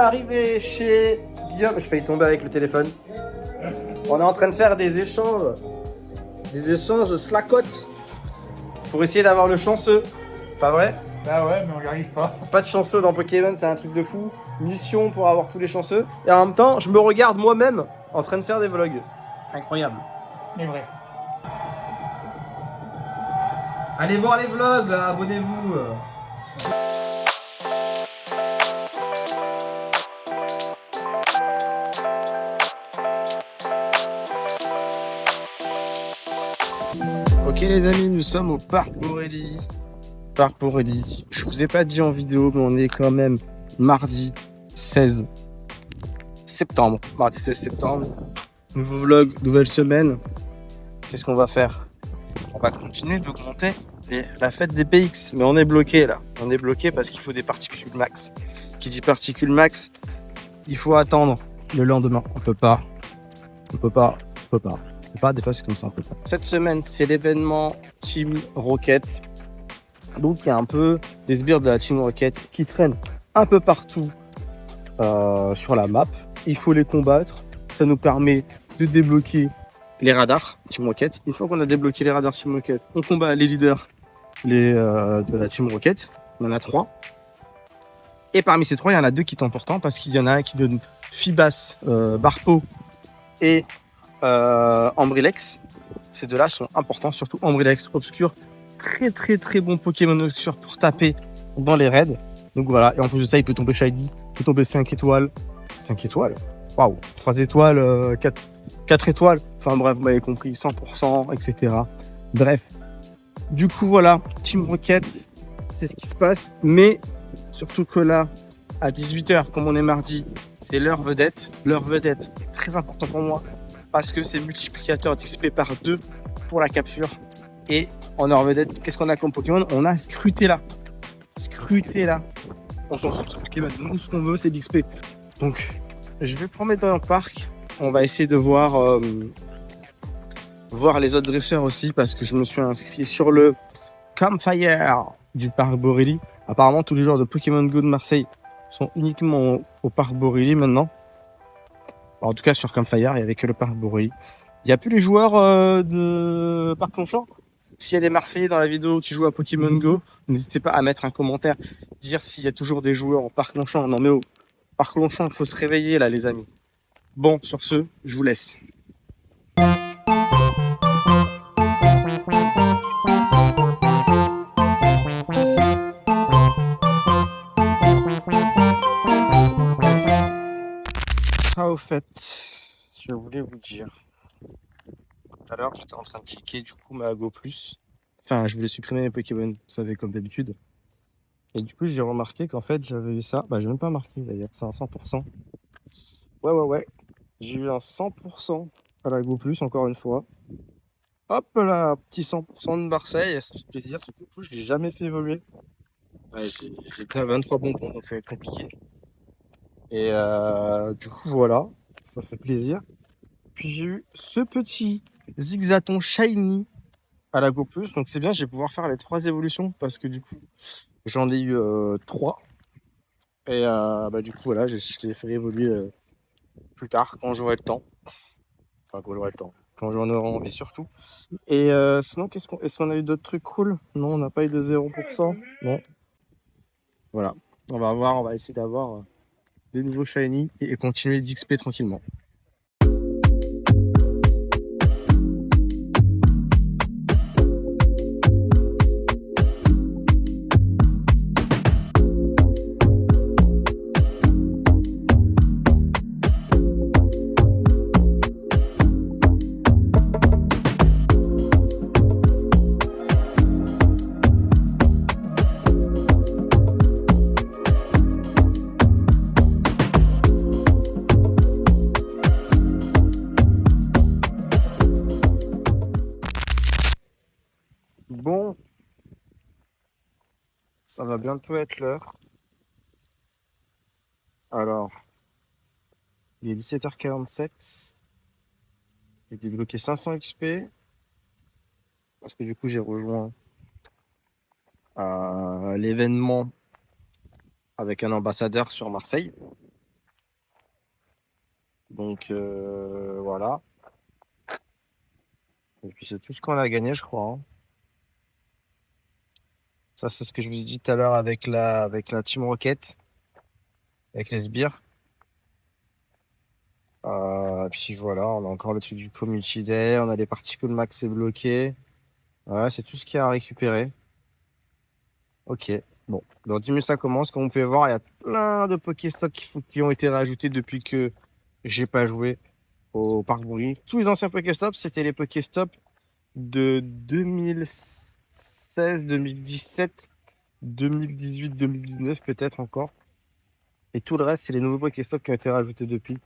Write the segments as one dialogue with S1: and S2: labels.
S1: arrivé chez Guillaume. Je failli tomber avec le téléphone. On est en train de faire des échanges. Des échanges Slackot. Pour essayer d'avoir le chanceux. Pas vrai?
S2: Bah ouais, mais on n'y arrive pas.
S1: Pas de chanceux dans Pokémon, c'est un truc de fou. Mission pour avoir tous les chanceux. Et en même temps, je me regarde moi-même en train de faire des vlogs. Incroyable.
S2: Mais vrai.
S1: Allez voir les vlogs là, abonnez-vous. Ok les amis, nous sommes au Parc Borelli. Parc Borelli. Je vous ai pas dit en vidéo, mais on est quand même mardi 16 septembre. Mardi 16 septembre. Nouveau vlog, nouvelle semaine. Qu'est-ce qu'on va faire? On va continuer d'augmenter la fête des PX. Mais on est bloqué là. On est bloqué parce qu'il faut des particules max. Qui dit particules max, il faut attendre le lendemain. On peut pas. Des fois c'est comme ça, on peut pas. Cette semaine, c'est l'événement Team Rocket. Donc il y a un peu des sbires de la Team Rocket qui traînent un peu partout sur la map. Il faut les combattre. Ça nous permet de débloquer les radars Team Rocket. Une fois qu'on a débloqué les radars Team Rocket, on combat les leaders de la Team Rocket. Il y en a 3. Et parmi ces 3, il y en a 2 qui sont importants parce qu'il y en a un qui donne Fibas, Barpo et Ambrilex. Ces 2-là sont importants, surtout Ambrilex Obscur. Très bon Pokémon Obscur pour taper dans les raids. Donc voilà, et en plus de ça, il peut tomber Shiny, il peut tomber 5 étoiles. 5 étoiles? Waouh! 3 étoiles, 4 étoiles. Enfin bref, vous m'avez compris, 100%, etc. Bref. Du coup, voilà, Team Rocket, c'est ce qui se passe. Mais surtout que là, à 18h, comme on est mardi, c'est l'heure vedette. L'heure vedette, très important pour moi, parce que c'est multiplicateur d'XP par 2 pour la capture. Et en heure vedette, qu'est-ce qu'on a comme Pokémon? On a Scrutella. Scrutella. On s'en fout de ce Pokémon. Nous, ce qu'on veut, c'est d'XP. Donc, je vais promettre dans le parc. On va essayer de voir les autres dresseurs aussi, parce que je me suis inscrit sur le Campfire du Parc Borelli. Apparemment, tous les joueurs de Pokémon Go de Marseille sont uniquement au Parc Borelli maintenant. En tout cas, sur Campfire, il n'y avait que le Parc Borelli. Il n'y a plus les joueurs de Parc Longchamp. S'il y a des Marseillais dans la vidéo qui jouent à Pokémon Go, n'hésitez pas à mettre un commentaire, dire s'il y a toujours des joueurs au Parc Longchamp. Non mais au Parc Longchamp, il faut se réveiller là les amis. Bon, sur ce, je vous laisse. Ça au fait, je voulais vous dire. Tout à l'heure, j'étais en train de cliquer du coup ma Go+. Enfin, je voulais supprimer mes Pokémon, vous savez, comme d'habitude. Et du coup, j'ai remarqué qu'en fait, j'avais eu ça. Bah, j'ai même pas marqué d'ailleurs, c'est un 100%. Ouais. J'ai eu un 100% à la Go+, encore une fois. Hop là, petit 100% de Marseille, ça fait plaisir. Du coup, je l'ai jamais fait évoluer. Ouais, j'ai que 23 bonbons, donc ça va être compliqué. Et du coup, voilà, ça fait plaisir. Puis j'ai eu ce petit Zigzaton Shiny à la Go+, donc c'est bien, je vais pouvoir faire les 3 évolutions parce que du coup, j'en ai eu 3. Et bah, du coup, voilà, je les ferai évoluer plus tard quand j'aurai le temps. Enfin, quand j'aurai le temps. Quand j'en aurai envie surtout. Et sinon, est-ce qu'on a eu d'autres trucs cool? Non, on n'a pas eu de 0%. Non. Voilà. On va voir, on va essayer d'avoir des nouveaux shiny et continuer d'XP tranquillement. Bon, ça va bientôt être l'heure. Alors, il est 17h47. J'ai débloqué 500 XP. Parce que du coup, j'ai rejoint l'événement avec un ambassadeur sur Marseille. Donc voilà. Et puis c'est tout ce qu'on a gagné, je crois, hein. Ça, c'est ce que je vous ai dit tout à l'heure avec la Team Rocket, avec les sbires. Puis voilà, on a encore le truc du Community Day, on a les particules max c'est bloqué. Ouais, c'est tout ce qu'il y a à récupérer. Ok, bon, dans 10 minutes ça commence. Comme vous pouvez voir, il y a plein de Pokéstops qui ont été rajoutés depuis que j'ai pas joué au Parc Bourri. Tous les anciens Pokéstops, c'était les Pokéstops de 2016, 2017, 2018, 2019 peut-être encore. Et tout le reste, c'est les nouveaux Pokéstops qui ont été rajoutés depuis.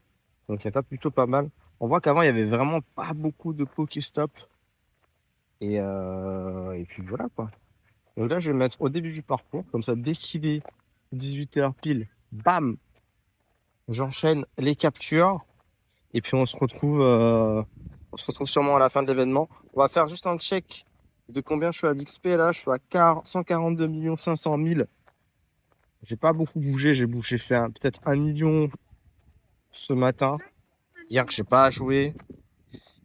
S1: Donc il y en a plutôt pas mal. On voit qu'avant, il n'y avait vraiment pas beaucoup de Pokéstops. Et puis voilà quoi. Donc là, je vais me mettre au début du parcours. Comme ça, dès qu'il est 18h pile, bam, j'enchaîne les captures. Et puis on se retrouve sûrement à la fin de l'événement. On va faire juste un check de combien je suis à l'XP. Là, je suis à 142 500 000. J'ai pas beaucoup bougé. J'ai fait peut-être 1 million ce matin. Hier, j'ai pas joué.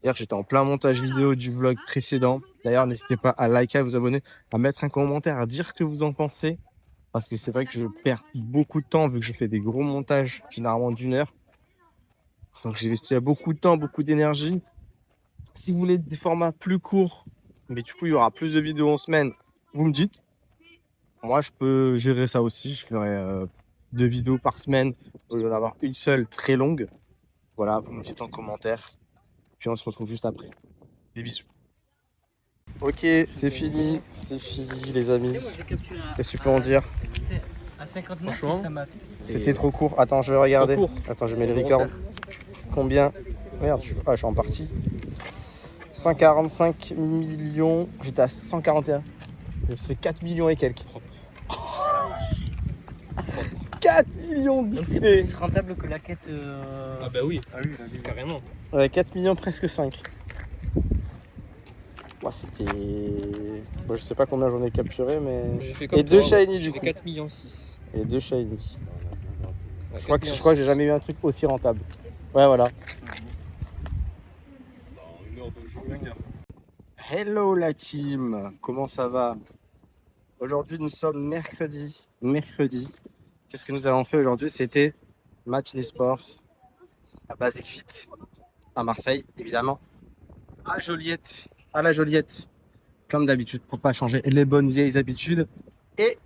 S1: Hier, j'étais en plein montage vidéo du vlog précédent. D'ailleurs, n'hésitez pas à liker, à vous abonner, à mettre un commentaire, à dire ce que vous en pensez. Parce que c'est vrai que je perds beaucoup de temps vu que je fais des gros montages, généralement d'1 heure. Donc, j'ai investi beaucoup de temps, beaucoup d'énergie. Si vous voulez des formats plus courts, mais du coup, il y aura plus de vidéos en semaine, vous me dites. Moi, je peux gérer ça aussi. Je ferai 2 vidéos par semaine au lieu d'en avoir une seule très longue. Voilà, vous me dites en commentaire. Puis on se retrouve juste après. Des bisous. Ok, c'est fini les amis. Qu'est-ce que tu peux en dire?
S3: À 59,
S4: Franchement,
S3: ça m'a fait.
S1: C'était trop court. Attends, je vais regarder.
S4: Trop court.
S1: Attends, je mets le record. Combien? Merde, je suis en partie. 145 millions. J'étais à 141. Ça fait 4 millions et quelques. 4 millions
S3: Donc c'est
S1: d'XP.
S3: plus rentable que la quête.
S4: Ah bah oui, carrément.
S1: Ouais, 4 millions, presque 5. Moi, c'était. Bon, je sais pas combien j'en ai capturé, mais.
S4: J'ai fait comme
S1: Et 2
S4: toi,
S1: shiny du
S4: j'ai fait
S1: coup.
S4: 4 millions 6.
S1: Et 2 shiny.
S4: Ouais,
S1: Je crois que j'ai jamais eu un truc aussi rentable. Ouais, voilà. Hello la team, comment ça va? Aujourd'hui nous sommes mercredi. Qu'est-ce que nous avons fait aujourd'hui? C'était match e-sport à Basic Fit à Marseille, évidemment. À la Joliette, comme d'habitude, pour pas changer les bonnes vieilles habitudes. Et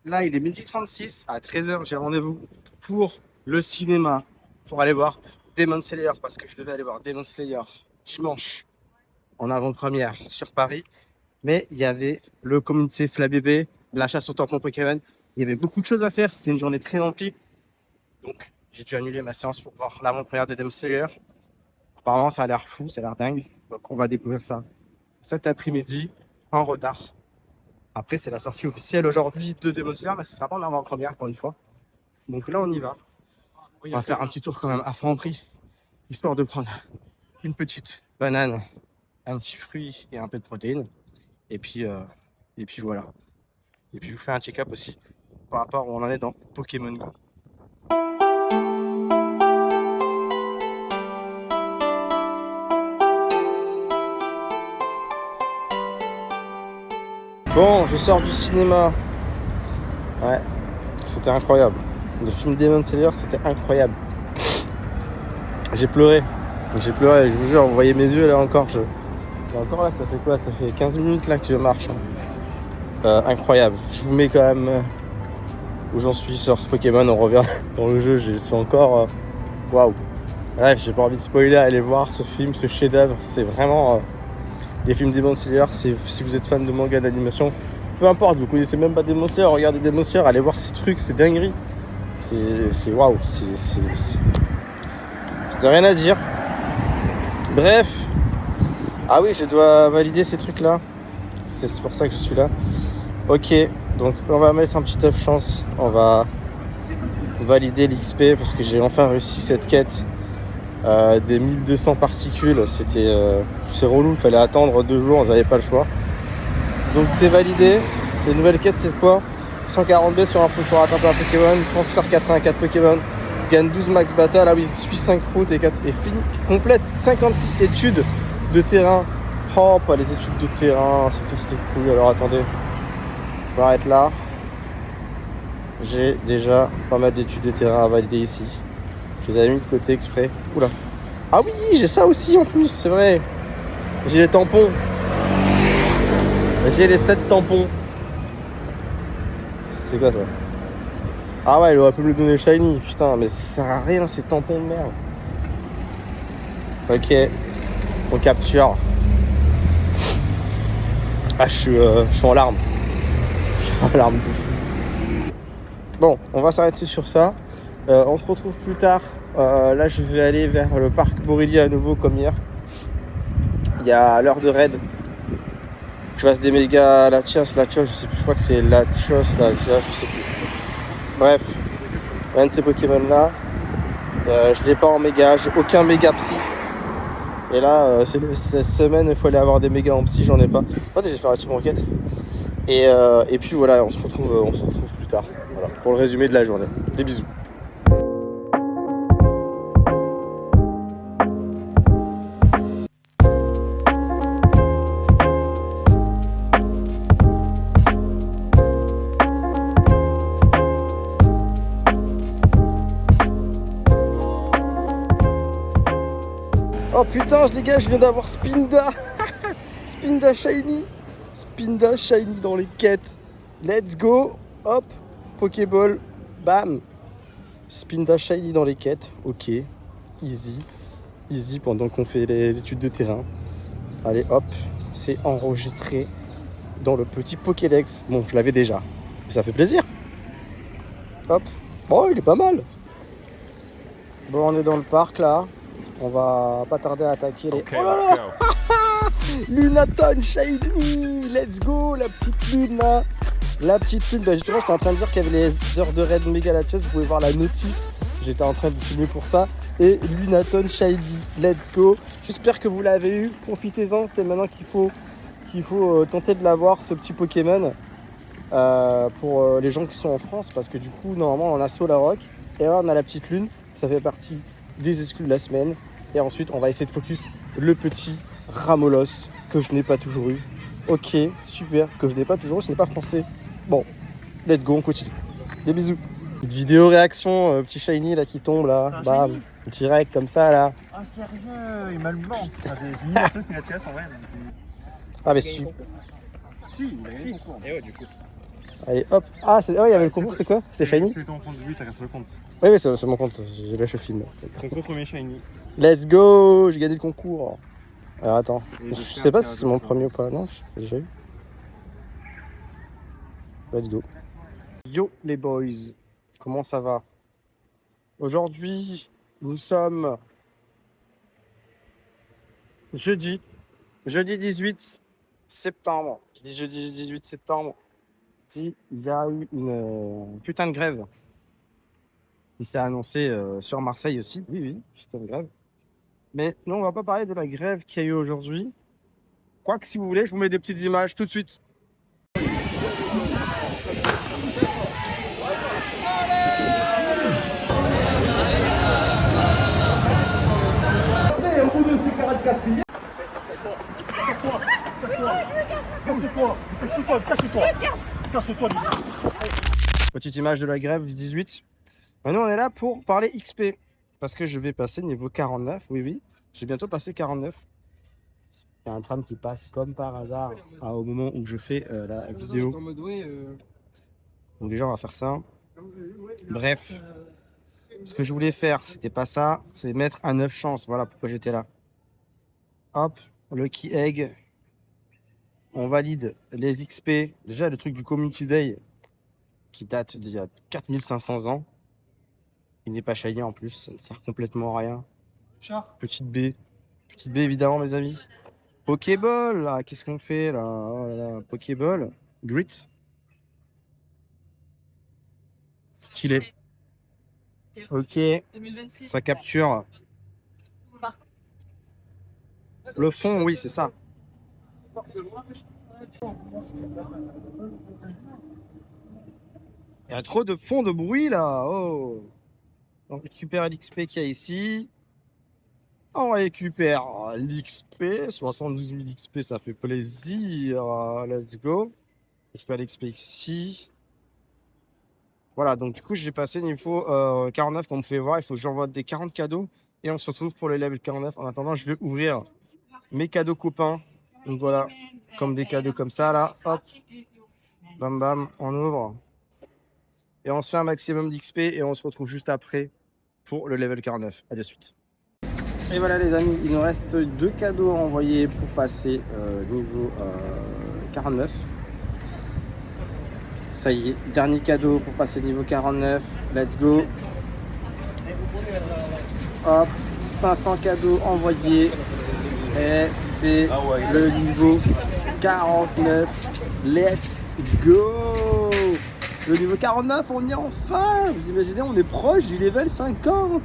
S1: là, il est 12h36, à 13h, j'ai rendez-vous pour le cinéma, pour aller voir Demon Slayer, parce que je devais aller voir Demon Slayer dimanche en avant-première sur Paris. Mais il y avait le communauté Flabébé, la chasse au tampon Pokémon. Il y avait beaucoup de choses à faire, c'était une journée très remplie. Donc, j'ai dû annuler ma séance pour voir l'avant-première de Demon Slayer. Apparemment, ça a l'air fou, ça a l'air dingue. Donc, on va découvrir ça cet après-midi en retard. Après, c'est la sortie officielle aujourd'hui de Demon Slayer, mais ce ne sera pas en avant-première pour une fois. Donc là, on y va. On va faire un petit tour quand même à Franprix, histoire de prendre une petite banane, un petit fruit et un peu de protéines. Et puis voilà. Et puis je vous fais un check-up aussi par rapport à où on en est dans Pokémon Go. Bon, je sors du cinéma. Ouais, c'était incroyable. Le film Demon Slayer, c'était incroyable. J'ai pleuré, je vous jure, vous voyez mes yeux là encore. Encore là, ça fait quoi? Ça fait 15 minutes là que je marche. Incroyable. Je vous mets quand même où j'en suis sur Pokémon. On revient dans le jeu. Je suis encore. Waouh. Bref, j'ai pas envie de spoiler. Allez voir ce film, ce chef-d'œuvre. C'est vraiment les films Demon Slayer. Si vous êtes fan de manga, d'animation, peu importe, vous connaissez même pas Demon Slayer, regardez Demon Slayer, allez voir ces trucs, c'est dinguerie. C'est waouh. J'ai rien à dire. Bref. Ah oui, je dois valider ces trucs-là. C'est pour ça que je suis là. Ok, donc on va mettre un petit œuf chance. On va valider l'XP parce que j'ai enfin réussi cette quête des 1200 particules. C'est relou, il fallait attendre 2 jours, j'avais pas le choix. Donc c'est validé. La nouvelle quête, c'est quoi? 140B sur un peu pour atteindre un Pokémon, transfert 84 Pokémon. gagne 12 max battle. Ah oui, suis 5 routes et fini. Complète 56 études de terrain. Oh, pas les études de terrain, c'est que c'était cool. Alors attendez, je m'arrête là. J'ai déjà pas mal d'études de terrain à valider ici. Je les avais mis de côté exprès. Oula. Ah oui, j'ai ça aussi en plus, c'est vrai. J'ai les tampons. J'ai les 7 tampons. C'est quoi ça? Ah ouais, il aurait pu me le donner shiny. Putain, mais ça sert à rien ces tampons de merde. Ok, on capture. Ah, je suis en larmes. Je suis en larmes de fou. Bon, on va s'arrêter sur ça. On se retrouve plus tard. Là, je vais aller vers le parc Borély à nouveau comme hier. Il y a l'heure de raid. Je fasse des méga Latios, je sais plus, je crois que c'est Latios, je sais plus. Bref, un de ces Pokémon là. Je l'ai pas en méga, j'ai aucun méga psy. Et là, cette semaine, il faut aller avoir des mégas en psy, j'en ai pas. Attendez, je vais faire la team roquette. Et puis voilà, on se retrouve plus tard. Voilà, pour le résumé de la journée. Des bisous. Oh putain, les gars, je viens d'avoir Spinda. Spinda Shiny. Spinda Shiny dans les quêtes. Let's go. Hop, Pokéball. Bam. Spinda Shiny dans les quêtes. Ok. Easy. Easy pendant qu'on fait les études de terrain. Allez, hop. C'est enregistré dans le petit Pokédex. Bon, je l'avais déjà. Mais ça fait plaisir. Hop. Bon, il est pas mal. Bon, on est dans le parc là. On va pas tarder à attaquer les...
S5: Okay,
S1: Oh là
S5: let's
S1: là.
S5: go.
S1: Lunaton Shiny. Let's go, la petite lune là. La petite lune. Bah, justement, j'étais en train de dire qu'il y avait les heures de raid méga Latios. Vous pouvez voir la notif. J'étais en train de filmer pour ça. Et Lunaton Shiny. Let's go. J'espère que vous l'avez eu. Profitez-en. C'est maintenant qu'il faut tenter de l'avoir, ce petit Pokémon. Pour les gens qui sont en France. Parce que du coup, normalement, on a Solrock. Et là, on a la petite lune. Ça fait partie des exclus de la semaine. Et ensuite, on va essayer de focus le petit Ramolos que je n'ai pas toujours eu. Ok, super, que je n'ai pas toujours eu, ce n'est pas français. Bon, let's go, on continue. Des bisous. Petite vidéo réaction, petit shiny là qui tombe là. Bam, direct comme ça là.
S6: Ah sérieux, il m'a le blanc. J'ai mis la chose, il a tiré en vrai.
S1: Ah mais super.
S6: Si, il a gagné le concours.
S4: Et ouais, du coup.
S1: Allez hop. Ah, il y avait le concours, c'est quoi? C'était shiny?
S6: C'est ton compte, oui, t'as regardé le compte.
S1: Oui, c'est mon compte, j'ai lâché le film.
S6: Concours premier shiny.
S1: Let's go, j'ai gagné le concours. Alors attends, je sais pas si c'est mon premier ou pas. Non, j'ai déjà eu. Let's go. Yo les boys, comment ça va? Aujourd'hui, nous sommes jeudi 18 septembre. Je dis jeudi 18 septembre. Il y a eu une putain de grève qui s'est annoncée sur Marseille aussi. Oui, oui, putain de grève. Mais non, on va pas parler de la grève qu'il y a eu aujourd'hui. Quoique, si vous voulez, je vous mets des petites images tout de suite. Au bout de ces 44 billets. Casse-toi d'ici. Petite image de la grève du 18. Maintenant, on est là pour parler XP. Parce que je vais passer niveau 49. Oui, oui. J'ai bientôt passé 49. Il y a un tram qui passe comme par hasard au moment où je fais la vidéo. Donc déjà, on va faire ça. Bref. Ce que je voulais faire, c'était pas ça. C'est mettre à 9 chances. Voilà pourquoi j'étais là. Hop. Lucky Egg. On valide les XP. Déjà, le truc du Community Day qui date d'il y a 4500 ans. Il n'est pas shiny en plus. Ça ne sert complètement à rien. Petite B. Petite B, évidemment, mes amis. Pokéball, là. Qu'est-ce qu'on fait, là? Oh là là. Pokéball. Grit. Stylé. Ok. Ça capture. Le fond, oui, c'est ça. Il y a trop de fond de bruit là. Oh. On récupère l'XP qu'il y a ici. On récupère l'XP. 72 000 XP, ça fait plaisir. Let's go. On récupère l'XP ici. Voilà, donc du coup, j'ai passé niveau 49 qu'on me fait voir. Il faut que j'envoie des 40 cadeaux. Et on se retrouve pour le level 49. En attendant, je vais ouvrir mes cadeaux copains. Donc voilà, comme des cadeaux comme ça, là. Hop. Bam bam, on ouvre. Et on se fait un maximum d'XP et on se retrouve juste après pour le level 49. À de suite. Et voilà les amis, il nous reste 2 cadeaux à envoyer pour passer niveau 49. Ça y est, dernier cadeau pour passer niveau 49. Let's go. Hop, 500 cadeaux envoyés. Et c'est le niveau 49. Let's go. Le niveau 49, on y est enfin. Vous imaginez, on est proche du level 50.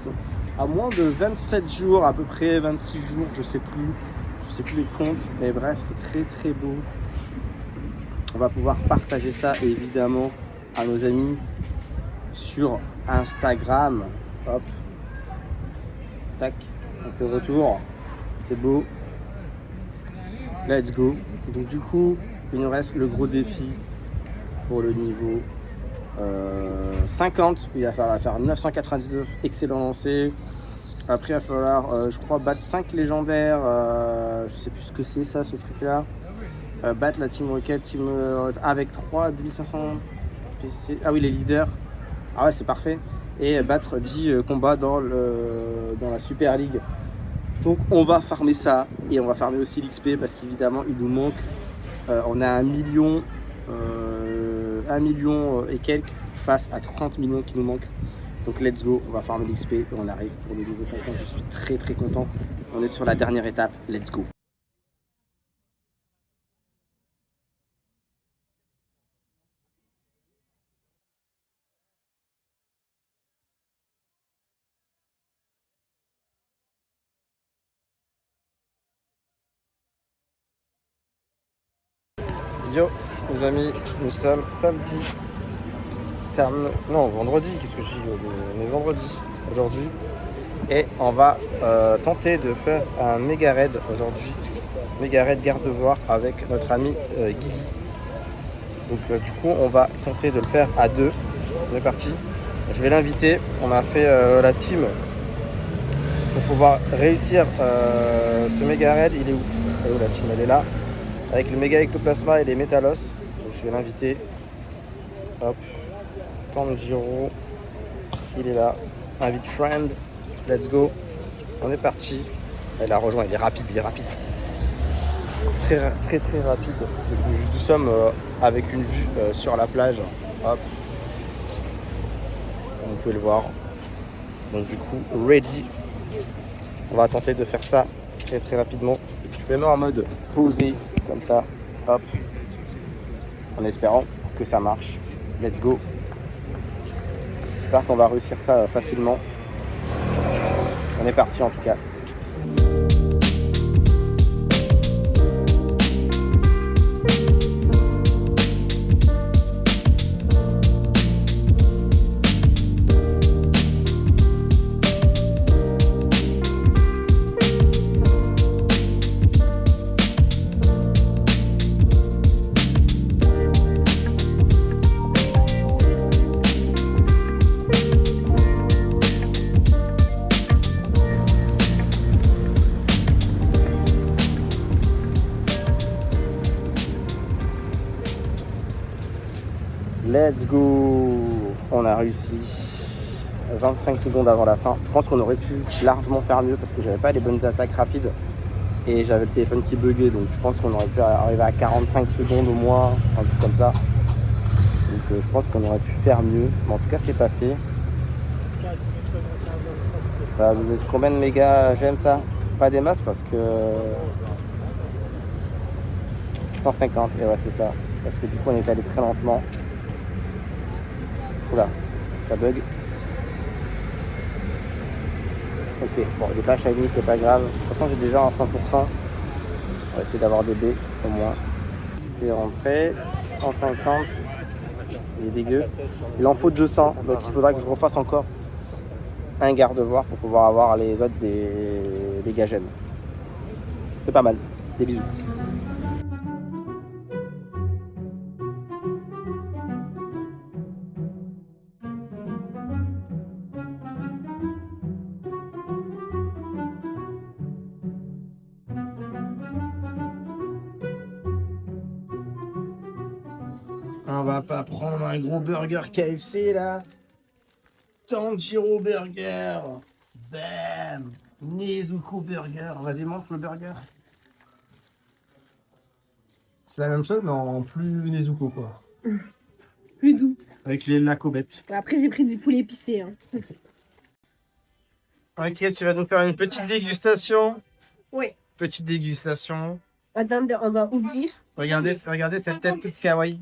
S1: À moins de 27 jours, à peu près 26 jours, je sais plus les comptes. Mais bref, c'est très très beau. On va pouvoir partager ça évidemment à nos amis sur Instagram. Hop. Tac, on fait retour. C'est beau. Let's go. Donc du coup, il nous reste le gros défi pour le niveau 50. Il va falloir faire 999 excellent lancé. Après, il va falloir, je crois, battre 5 légendaires. Je sais plus ce que c'est ça, ce truc-là. Battre la Team Rocket avec 3 2500 PC. Ah oui, les leaders. Ah ouais, c'est parfait. Et battre 10 combats dans la Super League. Donc on va farmer ça et on va farmer aussi l'XP parce qu'évidemment il nous manque, on a 1 million et quelques face à 30 millions qui nous manquent. Donc let's go, on va farmer l'XP et on arrive pour le niveau 50. Je suis très très content. On est sur la dernière étape, let's go. Yo les amis, nous sommes samedi. Non, vendredi, qu'est-ce que je dis? On est vendredi aujourd'hui. Et on va tenter de faire un méga raid aujourd'hui. Méga raid garde-voir avec notre ami Guigui. Donc du coup, on va tenter de le faire à 2. On est parti. Je vais l'inviter. On a fait la team pour pouvoir réussir ce méga raid. Il est où? Elle est où la team? Elle est là. Avec le méga ectoplasma et les métalos. Donc je vais l'inviter. Hop. Tanjiro. Il est là. Invite friend. Let's go. On est parti. Elle a rejoint. Il est rapide. Très très très rapide. Nous sommes avec une vue sur la plage. Hop. Comme vous pouvez le voir. Donc du coup, ready. On va tenter de faire ça très très rapidement. Je vais mettre en mode posé. Comme ça, hop, en espérant que ça marche. Let's go. J'espère qu'on va réussir ça facilement. On est parti en tout cas. Let's go. On a réussi 25 secondes avant la fin. Je pense qu'on aurait pu largement faire mieux parce que j'avais pas les bonnes attaques rapides et j'avais le téléphone qui buguait, donc je pense qu'on aurait pu arriver à 45 secondes au moins, un truc comme ça. Donc je pense qu'on aurait pu faire mieux, mais en tout cas c'est passé. Ça va donner combien de mégas? J'aime ça, pas des masses parce que 150, et ouais c'est ça, parce que du coup on est allé très lentement. Oula, ça bug. Ok, bon, il est pas shiny, c'est pas grave. De toute façon, j'ai déjà un 100%. On va essayer d'avoir des B au moins. C'est rentré. 150. Il est dégueu. Il en faut 200, donc il faudra que je refasse encore un garde-voir pour pouvoir avoir les autres des gagènes. C'est pas mal. Des bisous. On va pas prendre un gros burger KFC là. Tanjiro Burger. Bam. Nezuko Burger. Vas-y, montre le burger. C'est la même chose, mais en plus Nezuko quoi.
S5: Plus doux.
S1: Avec la cobette.
S5: Après, j'ai pris du poulet épicé. Hein.
S1: Ok, tu vas nous faire une petite dégustation.
S5: Oui.
S1: Petite dégustation.
S5: Attendez, on va ouvrir.
S1: Regardez cette tête toute kawaii.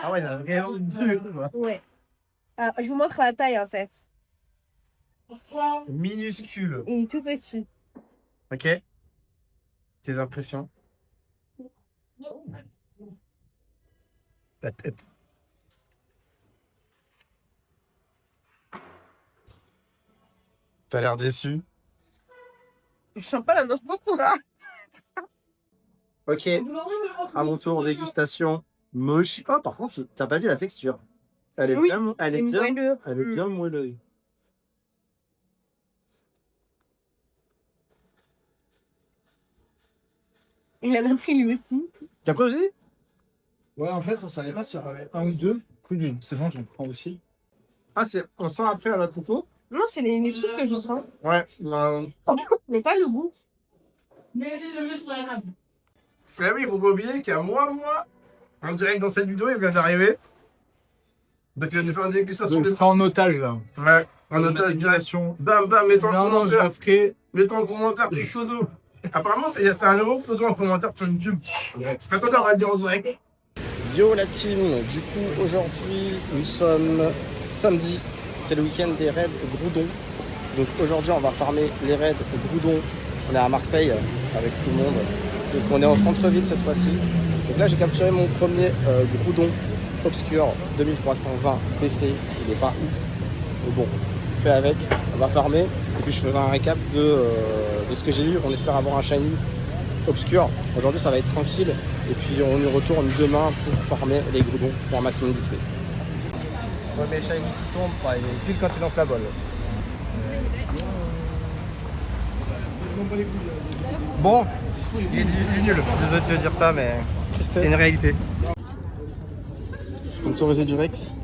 S1: Ah ouais, il y en a vraiment deux quoi.
S5: Ouais. Ah, je vous montre la taille en fait.
S1: Minuscule.
S5: Il est tout petit.
S1: Ok. Tes impressions? La tête. T'as l'air déçu.
S5: Je sens pas la noce beaucoup.
S1: Ok. À mon tour, dégustation. Moche. Oh, par contre, t'as pas dit la texture. Elle est
S5: Oui,
S1: bien, elle
S5: c'est
S1: est bien,
S5: moelleux.
S1: elle est bien moelleuse.
S5: Il en a pris lui aussi.
S1: T'as pris aussi?
S6: Ouais, en fait, on savait pas s'il y en avait un ou deux. Plus d'une. C'est bon, j'en prends aussi.
S1: Ah, on sent après à la couteau?
S5: Non, c'est les trucs que je sens.
S1: Ouais.
S5: Mais pas le goût.
S1: Mais oui, il faut pas oublier qu'à moi, en direct dans cette vidéo, il vient d'arriver. Donc il va nous faire une dégustation
S6: Je
S1: de
S6: le prends en otage là.
S1: Ouais, en otage direct. Bam, bam, mets-toi en
S6: Non, je la
S1: commentaire.
S6: ferai.
S1: Mets-toi en commentaire, des photos. Apparemment, il a fait un euro photo en commentaire sur YouTube. Attends, on va le dire en direct. Yo la team, du coup aujourd'hui nous sommes samedi, c'est le week-end des raids Groudon. Donc aujourd'hui on va farmer les raids Groudon. On est à Marseille avec tout le monde. Donc on est en centre-ville cette fois-ci. Donc là j'ai capturé mon premier Groudon Obscure 2320 PC. Il est pas ouf. Mais bon, on fait avec, on va farmer. Et puis je ferai un récap de ce que j'ai eu. On espère avoir un shiny obscur. Aujourd'hui ça va être tranquille. Et puis on y retourne demain pour farmer les Groudons pour un maximum d'XP. Premier shiny qui tombe, ouais, il est pile quand il lance la balle. Bon, il est nul, je suis désolé de te dire ça, mais c'est une réalité. Sponsorisé du Rex.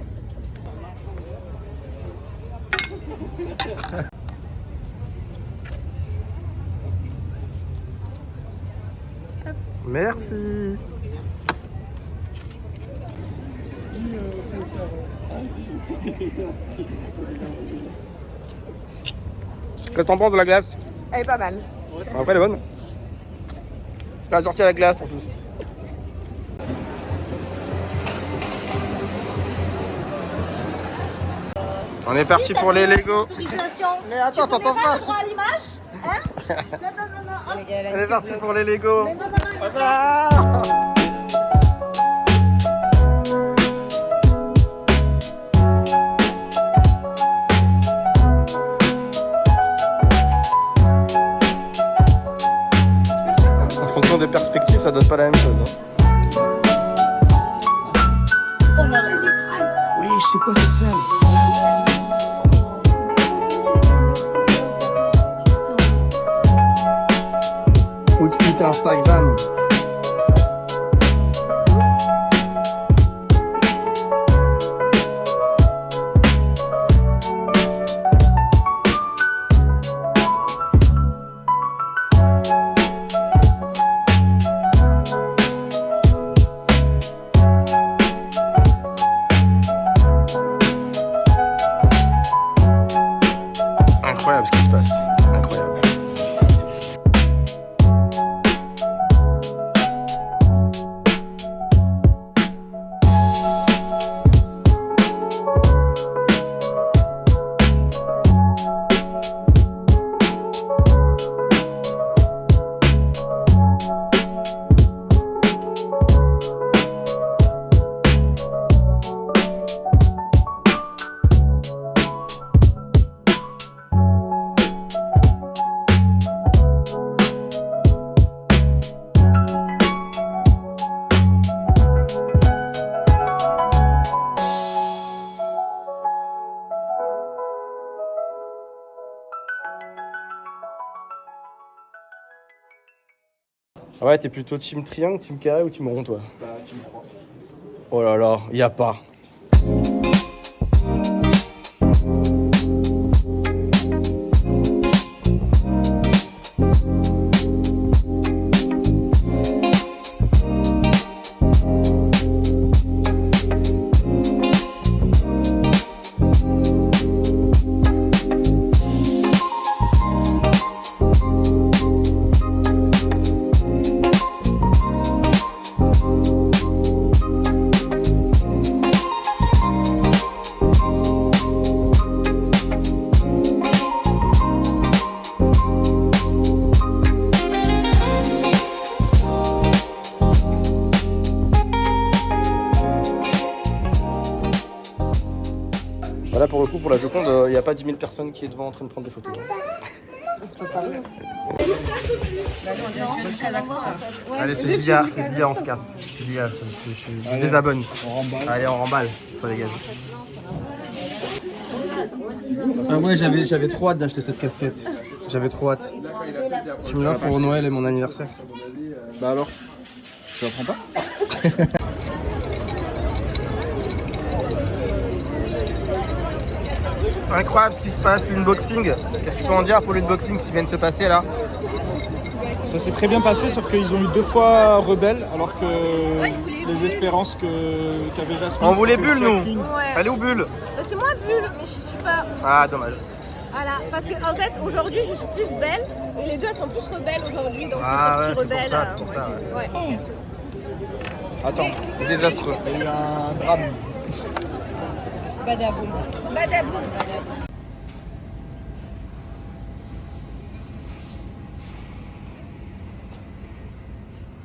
S1: Merci. Qu'est-ce que t'en penses de la glace?
S5: Elle est pas mal.
S1: Après, elle est bonne. T'as sorti la glace en plus. On est parti pour les Lego. Mais attends, t'entends pas?
S5: Droit à l'image, hein? Non.
S1: On est parti pour les Lego.
S5: Mais non.
S1: Ah! En fonction des perspectives, ça donne pas la même chose. Hein. Oui, je sais quoi cette salle. Outfit Instagram. Incroyable ce qui se passe. Incroyable. Ah ouais, t'es plutôt team triangle, team carré ou team rond, toi?
S6: Bah, tu me crois.
S1: Oh là là, y a pas. Voilà, pour le coup, pour la Joconde, il n'y a pas 10 000 personnes qui est devant en train de prendre des photos. Allez, c'est billard, on se casse. Billard, je désabonne.
S6: On remballe.
S1: Allez, on remballe, ça dégage. Ah ouais, j'avais trop hâte d'acheter cette casquette. J'avais trop hâte. Tu me l'as pour Noël et mon anniversaire.
S6: Bah alors, tu la prends pas?
S1: Incroyable ce qui se passe, l'unboxing. Qu'est-ce que tu peux en dire pour l'unboxing qui vient de se passer là?
S6: Ça s'est très bien passé, sauf qu'ils ont eu 2 fois Rebelle, alors que les espérances qu'avait Jasmine.
S1: On voulait
S6: c'était
S1: Bulle, nous.
S6: chacune.
S1: Elle est où Bulle?
S5: C'est moi Bulle, mais je suis pas.
S1: Ah, dommage.
S5: Voilà, parce que en fait aujourd'hui je suis plus belle et les deux elles sont plus rebelles aujourd'hui, donc
S1: Ah
S5: c'est
S1: ouais,
S5: sorti rebelle.
S1: c'est pour ça.
S5: Ouais.
S1: Attends, c'est désastreux.
S6: Il y a eu un drame.
S5: Badaboum. Badaboum.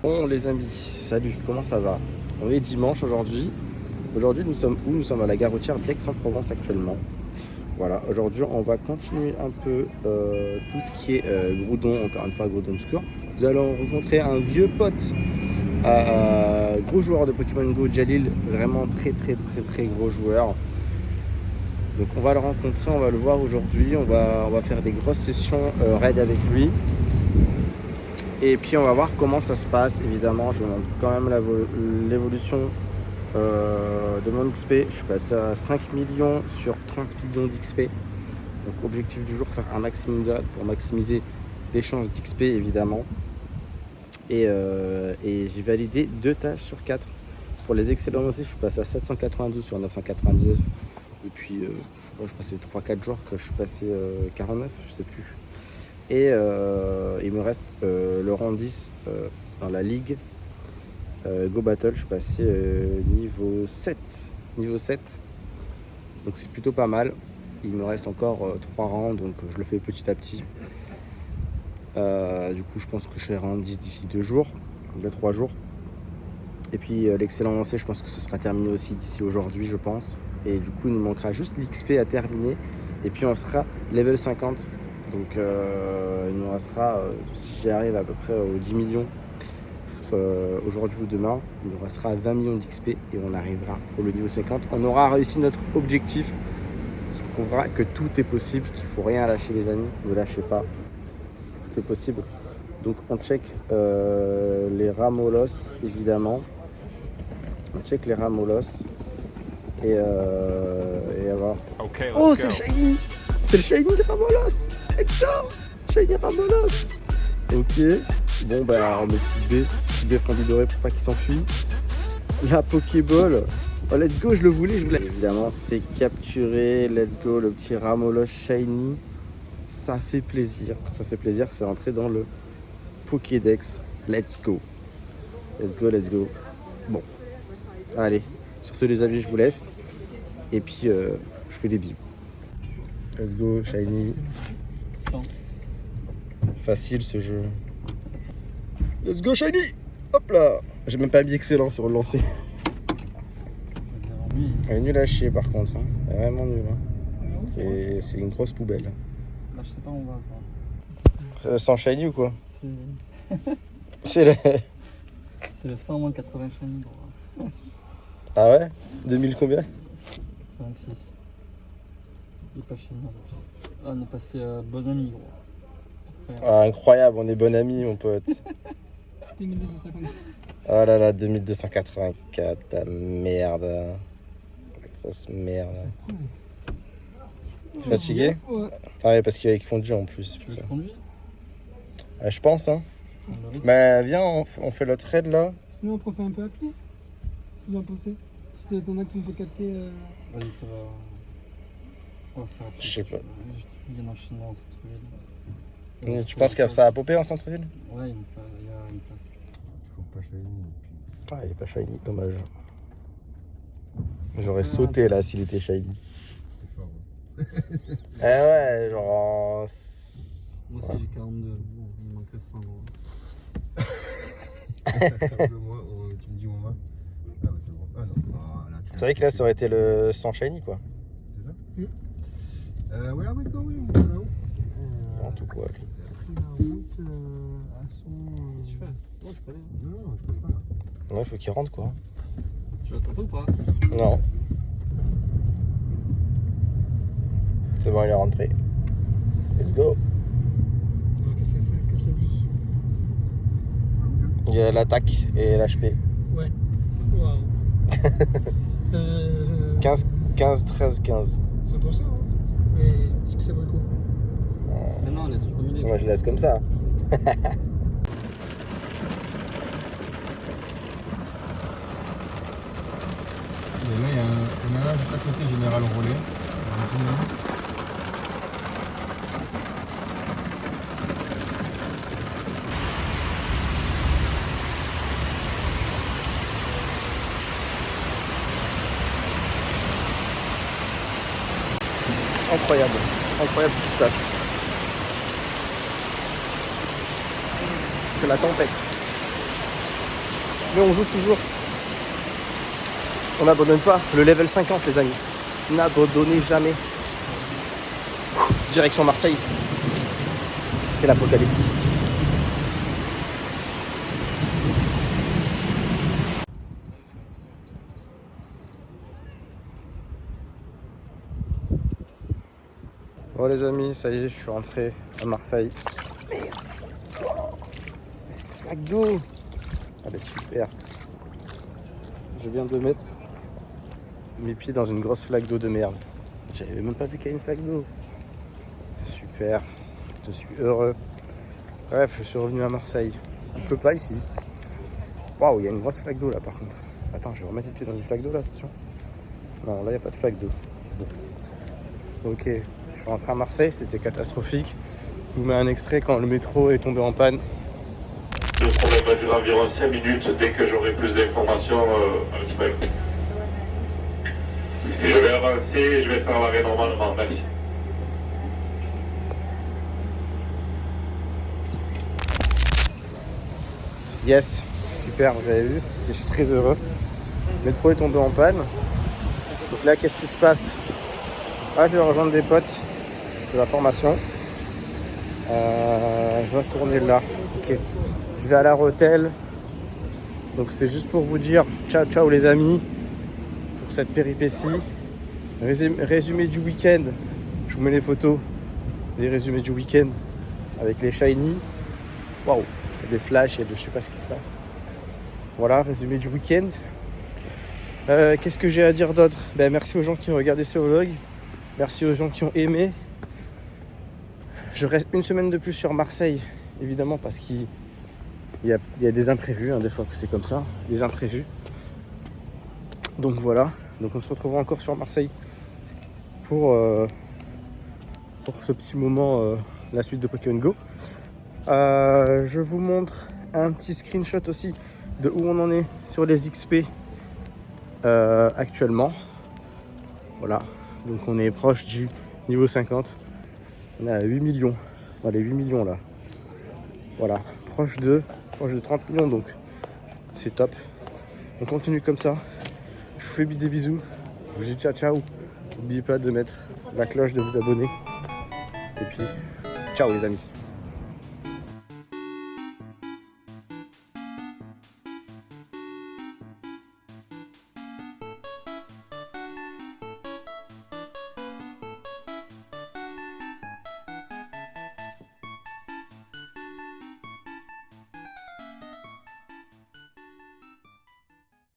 S1: Bon les amis, salut, comment ça va? On est dimanche aujourd'hui. Aujourd'hui nous sommes où? Nous sommes à la gare routière d'Aix-en-Provence actuellement. Voilà, aujourd'hui on va continuer un peu tout ce qui est Groudon, encore une fois Groudon Obscur. Nous allons rencontrer un vieux pote, gros joueur de Pokémon Go, Jalil, vraiment très gros joueur. Donc on va le rencontrer, on va le voir aujourd'hui, on va faire des grosses sessions raid avec lui. Et puis on va voir comment ça se passe. Évidemment, je vous montre quand même l'évolution de mon XP. Je suis passé à 5 millions sur 30 millions d'XP. Donc objectif du jour, faire un maximum de raid pour maximiser les chances d'XP évidemment. Et j'ai validé 2 tâches sur 4. Pour les excellents aussi, je suis passé à 792 sur 999. Et puis je passais 3-4 jours que je suis passé 49, je sais plus. Et il me reste le rang 10 dans la ligue Go Battle. Je suis passé niveau 7. Niveau 7. Donc c'est plutôt pas mal. Il me reste encore 3 rangs, donc je le fais petit à petit. Du coup je pense que je serai rang 10 d'ici 2 jours, 2-3 jours. Et puis l'excellent lancé, je pense que ce sera terminé aussi d'ici aujourd'hui, je pense. Et du coup il nous manquera juste l'XP à terminer. Et puis on sera level 50. Donc il nous restera, si j'y arrive à peu près aux 10 millions aujourd'hui ou demain, il nous restera 20 millions d'XP et on arrivera au niveau 50. On aura réussi notre objectif, ce qui prouvera que tout est possible, qu'il ne faut rien lâcher les amis, ne lâchez pas, tout est possible. Donc on check les Ramolos évidemment, on check les Ramolos et à voir.
S4: Okay,
S1: Oh c'est le shiny! C'est le shiny Ramolos! Excellent! Shiny Ramolos! Ok, bon bah on met petite B fondue dorée pour pas qu'il s'enfuit. La Pokéball, oh let's go, je le voulais. Évidemment c'est capturé, let's go, le petit Ramolos shiny. Ça fait plaisir, c'est rentré dans le Pokédex. Let's go. Let's go. Bon, allez, sur ce les amis je vous laisse. Et puis je fais des bisous. Let's go, shiny. Facile ce jeu. Let's go shiny. Hop là. J'ai même pas mis excellent sur le lancer. Elle est nulle à chier par contre. Hein. Elle est vraiment nulle. Hein. Et c'est une grosse poubelle.
S3: Là, je sais pas où on va.
S1: C'est sans shiny ou quoi? C'est le...
S3: C'est le 100 80 shiny, gros.
S1: Ah ouais? 2000 combien?
S3: 86. Il est pas shiny. Ah, on est passé bon ami, gros.
S1: Ah, incroyable, on est bon amis mon pote.
S3: 2250.
S1: Oh là là, 2284, la merde. La grosse merde. T'es fatigué?
S3: Ouais.
S1: Ah ouais, parce qu'il y avait fondu en plus, c'est pour ça.
S3: Conduis.
S1: Je pense, hein. Bah viens, on fait le trade là.
S3: Sinon, on refait un peu à pied. Vous en pensez? Si t'en as qui peut capter. Vas-y, ça va. On va faire un truc.
S1: Je sais pas.
S3: Il y a un enchaînement en centre-ville.
S1: Tu penses que ça a popé en centre-ville?
S3: Ouais, il y a une place.
S4: Toujours pas shiny.
S1: Ah, il est pas shiny, dommage. J'aurais sauté là s'il était shiny.
S4: C'est fort.
S1: Eh ouais, genre en...
S3: Moi aussi j'ai 42, bon, il manque 100 euros.
S4: Moi, tu me dis où on va? Ah bah c'est bon. Ah non. Ah, là,
S1: C'est vrai que là ça aurait été le sans shiny quoi.
S4: C'est ça? Ouais, oui, quand même, là-haut.
S1: En tout quoi. Lui.
S4: Il a pris la route à son.
S3: Qu'est-ce que tu fais? Non, tu peux aller.
S4: Non, je peux pas.
S1: Ouais, il faut qu'il rentre quoi.
S3: Tu vas t'entendre ou pas?
S1: Non. C'est bon, il est rentré. Let's go.
S3: Qu'est-ce que ça dit?
S1: Il y a l'attaque et l'HP.
S3: Ouais. Waouh.
S1: 15, 13, 15.
S3: C'est pour ça, hein. Mais est-ce que ça vaut le coup? Mais non, laisse le combiné.
S1: Moi je laisse comme ça.
S4: Et là, il y en a un juste à côté, Général Rollet.
S1: Incroyable. Incroyable ce qui se passe. C'est la tempête. Mais on joue toujours. On n'abandonne pas. Le level 50 les amis. N'abandonnez jamais. Direction Marseille. C'est l'apocalypse. Bon les amis, ça y est, je suis rentré à Marseille. Merde. Oh, c'est une flaque d'eau. Ah bah super. Je viens de mettre mes pieds dans une grosse flaque d'eau de merde. J'avais même pas vu qu'il y a une flaque d'eau. Super. Je suis heureux. Bref, je suis revenu à Marseille. Il pleut pas ici. Waouh, il y a une grosse flaque d'eau là par contre. Attends, je vais remettre mes pieds dans une flaque d'eau là, attention. Non, là il n'y a pas de flaque d'eau. Bon. Ok. Je suis rentré à Marseille, c'était catastrophique. Je vous mets un extrait quand le métro est tombé en panne.
S7: Le problème va durer environ 5 minutes. Dès que j'aurai plus d'informations, respect. Je vais avancer, je vais faire l'arrêt normalement. Merci.
S1: Yes, super, vous avez vu, je suis très heureux. Le métro est tombé en panne. Donc là, qu'est-ce qui se passe? Ah, je vais rejoindre des potes de la formation. Je vais retourner là. Ok. Je vais à la Rotel. Donc c'est juste pour vous dire ciao ciao les amis pour cette péripétie. Résumé du week-end. Je vous mets les photos. Les résumés du week-end avec les shiny. Waouh, il y a des flashs, je sais pas ce qui se passe. Voilà, résumé du week-end. Qu'est-ce que j'ai à dire d'autre? Merci aux gens qui ont regardé ce vlog. Merci aux gens qui ont aimé. Je reste une semaine de plus sur Marseille, évidemment, parce qu'il y a des imprévus, hein, des fois que c'est comme ça, des imprévus. Donc voilà, donc on se retrouvera encore sur Marseille pour ce petit moment, la suite de Pokémon Go. Je vous montre un petit screenshot aussi de où on en est sur les XP actuellement. Voilà, donc on est proche du niveau 50. On est à 8 millions, dans les 8 millions là. Voilà, proche de 30 millions, donc c'est top. On continue comme ça. Je vous fais des bisous. Je vous dis ciao ciao. N'oubliez pas de mettre la cloche, de vous abonner. Et puis, ciao les amis.